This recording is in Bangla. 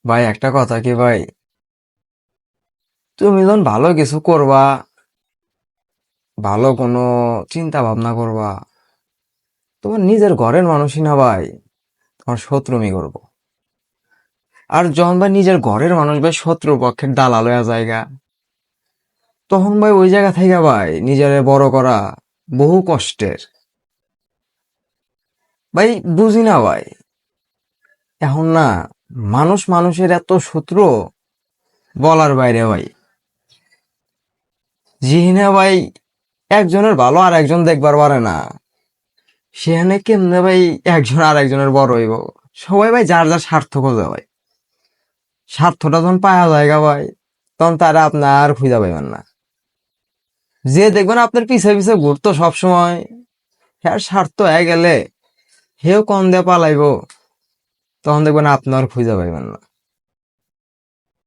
ভাই একটা কথা কি ভাই, তুমি যখন ভালো কিছু করবা, ভালো কোনো চিন্তা ভাবনা করবা, তোমার নিজের ঘরের মানুষই না ভাই, তোমার শত্রুমি করবো। আর যখন ভাই নিজের ঘরের মানুষ ভাই শত্রু পক্ষের দালাল হয়ে জায়গা, তখন ভাই ওই জায়গা থেকে ভাই নিজের বড় করা বহু কষ্টের। ভাই বুঝি না ভাই, এখন না, মানুষ মানুষের এত শত্রু বলার বাইরে ভাই। যেখানে ভাই একজনের ভালো আর একজন দেখবার পারে না, সেখানে কেমনে ভাই একজন আর একজনের বড় হইব। সবাই ভাই যার যার স্বার্থ খোঁজে ভাই। স্বার্থটা যখন পাওয়া যায় ভাই, তখন তারা আপনার খুঁজে পাইবেন না। যে দেখবেন আপনার পিছে পিছে ঘুরতো সবসময়, হ্যাঁ স্বার্থ হয়ে গেলে হেও কন দিয়ে পালাইবো, তখন দেখবেন আপনার খুঁজে পাইবেন না।